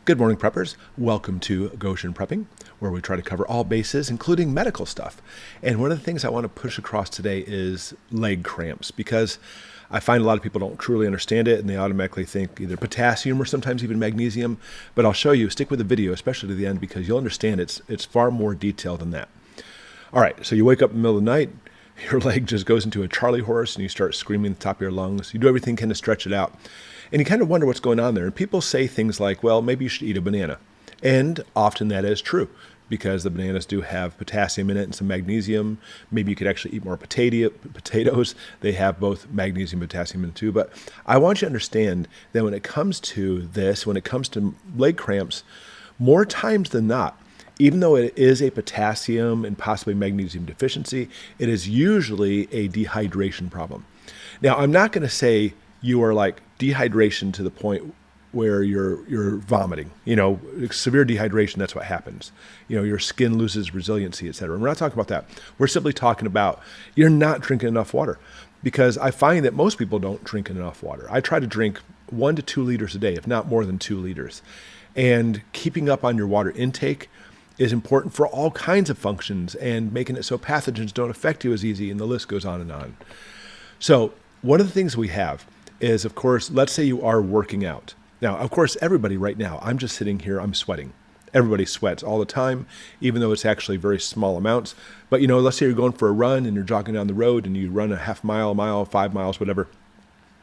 Good morning, preppers. Welcome to Goshen Prepping, where we try to cover all bases, including medical stuff. And one of the things I want to push across today is leg cramps, because I find a lot of people don't truly understand it, and they automatically think either potassium or sometimes even magnesium. But I'll show you, stick with the video, especially to the end, because you'll understand it's far more detailed than that. All right, so you wake up in the middle of the night, your leg just goes into a Charley horse, and you start screaming at the top of your lungs. You do everything kind of stretch it out. And you kind of wonder what's going on there. And people say things like, well, maybe you should eat a banana. And often that is true, because the bananas do have potassium in it and some magnesium. Maybe you could actually eat more potatoes. They have both magnesium and potassium in it too. But I want you to understand that when it comes to this, when it comes to leg cramps, more times than not, even though it is a potassium and possibly magnesium deficiency, it is usually a dehydration problem. Now, I'm not going to say you are like dehydration to the point where you're vomiting. You know, severe dehydration, that's what happens. You know, your skin loses resiliency, et cetera. We're not talking about that. We're simply talking about you're not drinking enough water, because I find that most people don't drink enough water. I try to drink 1 to 2 liters a day, if not more than 2 liters. And keeping up on your water intake is important for all kinds of functions, and making it so pathogens don't affect you as easy, and the list goes on and on. So one of the things we have is, of course, let's say you are working out. Now, of course, everybody right now, I'm just sitting here, I'm sweating. Everybody sweats all the time, even though it's actually very small amounts. But, you know, let's say you're going for a run and you're jogging down the road and you run a half mile, a mile, 5 miles, whatever.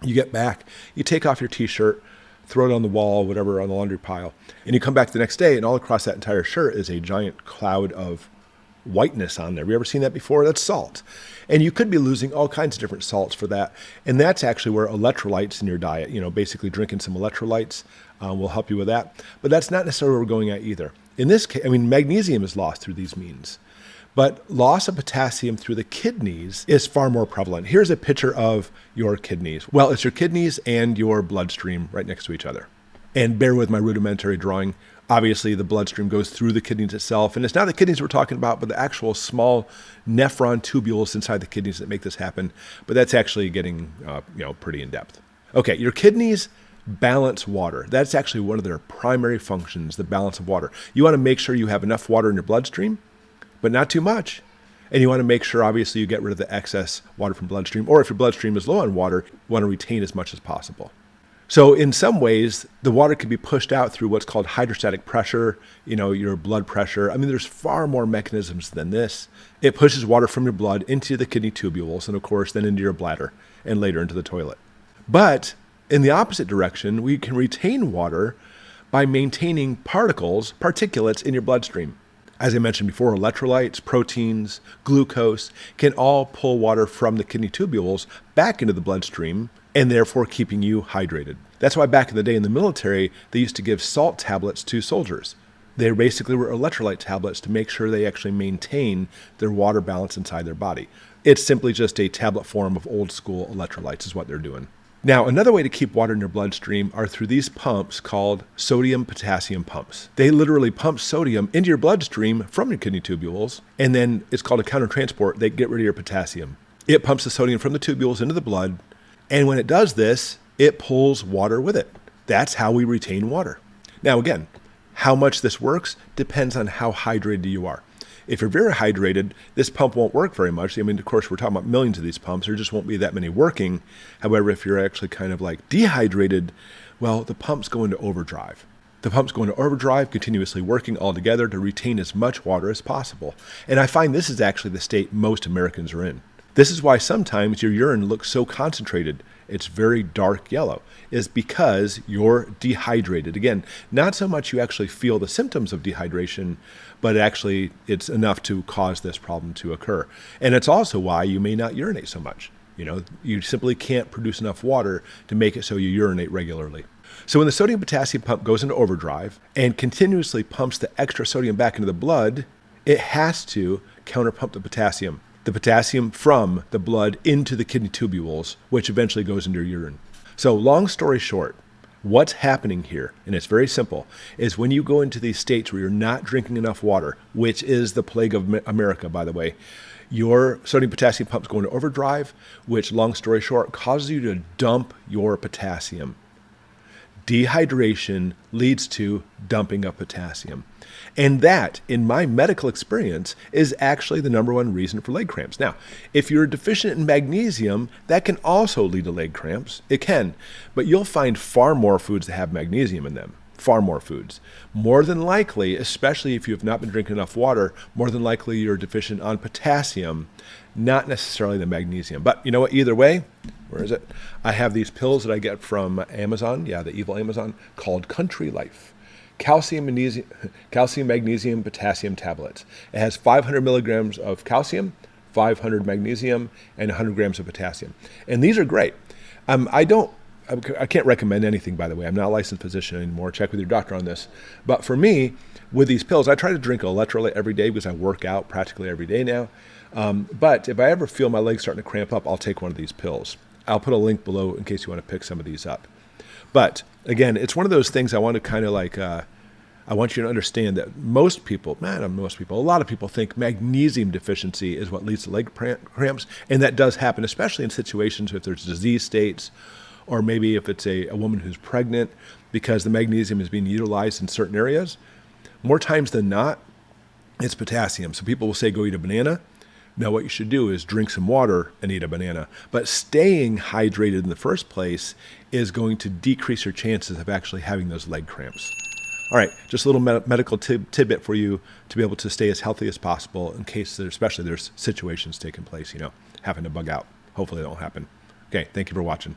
You get back, you take off your t-shirt, throw it on the wall, whatever, on the laundry pile. And you come back the next day, and all across that entire shirt is a giant cloud of whiteness on there. Have you ever seen that before? That's salt. And you could be losing all kinds of different salts for that. And that's actually where electrolytes in your diet, you know, basically drinking some electrolytes will help you with that. But that's not necessarily what we're going at either. In this case, I mean, magnesium is lost through these means, but loss of potassium through the kidneys is far more prevalent. Here's a picture of your kidneys. Well, it's your kidneys and your bloodstream right next to each other. And bear with my rudimentary drawing. Obviously, the bloodstream goes through the kidneys itself. And it's not the kidneys we're talking about, but the actual small nephron tubules inside the kidneys that make this happen. But that's actually getting pretty in depth. Okay, your kidneys balance water. That's actually one of their primary functions, the balance of water. You want to make sure you have enough water in your bloodstream, but not too much. And you want to make sure, obviously, you get rid of the excess water from bloodstream. Or if your bloodstream is low on water, you want to retain as much as possible. So in some ways, the water can be pushed out through what's called hydrostatic pressure, you know, your blood pressure. I mean, there's far more mechanisms than this. It pushes water from your blood into the kidney tubules, and of course, then into your bladder, and later into the toilet. But in the opposite direction, we can retain water by maintaining particulates in your bloodstream. As I mentioned before, electrolytes, proteins, glucose can all pull water from the kidney tubules back into the bloodstream, and therefore keeping you hydrated. That's why back in the day in the military, they used to give salt tablets to soldiers. They basically were electrolyte tablets to make sure they actually maintain their water balance inside their body. It's simply just a tablet form of old school electrolytes is what they're doing. Now, another way to keep water in your bloodstream are through these pumps called sodium-potassium pumps. They literally pump sodium into your bloodstream from your kidney tubules, and then it's called a countertransport. They get rid of your potassium. It pumps the sodium from the tubules into the blood, and when it does this, it pulls water with it. That's how we retain water. Now, again, how much this works depends on how hydrated you are. If you're very hydrated, this pump won't work very much. I mean, of course, we're talking about millions of these pumps. There just won't be that many working. However, if you're actually kind of like dehydrated, well, the pumps go into overdrive. The pumps go into overdrive, continuously working all together to retain as much water as possible. And I find this is actually the state most Americans are in. This is why sometimes your urine looks so concentrated. It's very dark yellow, is because you're dehydrated. Again, not so much you actually feel the symptoms of dehydration, but actually it's enough to cause this problem to occur. And it's also why you may not urinate so much. You know, you simply can't produce enough water to make it so you urinate regularly. So when the sodium-potassium pump goes into overdrive and continuously pumps the extra sodium back into the blood, it has to counterpump the potassium from the blood into the kidney tubules, which eventually goes into your urine. So long story short, what's happening here, and it's very simple, is when you go into these states where you're not drinking enough water, which is the plague of America, by the way, your sodium-potassium pumps go into overdrive, which, long story short, causes you to dump your potassium. Dehydration leads to dumping of potassium. And that, in my medical experience, is actually the number one reason for leg cramps. Now, if you're deficient in magnesium, that can also lead to leg cramps. It can, but you'll find far more foods that have magnesium in them. Far more foods. More than likely, especially if you have not been drinking enough water, more than likely you're deficient on potassium, not necessarily the magnesium. But you know what? Either way, where is it? I have these pills that I get from Amazon, yeah, the evil Amazon, called Country Life. Calcium, magnesium, potassium tablets. It has 500 milligrams of calcium, 500 magnesium, and 100 grams of potassium. And these are great. I can't recommend anything, by the way. I'm not a licensed physician anymore. Check with your doctor on this. But for me, with these pills, I try to drink electrolyte every day because I work out practically every day now. But if I ever feel my legs starting to cramp up, I'll take one of these pills. I'll put a link below in case you want to pick some of these up. But again, it's one of those things I want to kind of like, I want you to understand that a lot of people think magnesium deficiency is what leads to leg cramps. And that does happen, especially in situations if there's disease states, or maybe if it's a woman who's pregnant, because the magnesium is being utilized in certain areas. More times than not, it's potassium. So people will say, go eat a banana. Now what you should do is drink some water and eat a banana. But staying hydrated in the first place is going to decrease your chances of actually having those leg cramps. All right, just a little medical tidbit for you to be able to stay as healthy as possible in case especially there's situations taking place, having to bug out. Hopefully that won't happen. Okay, thank you for watching.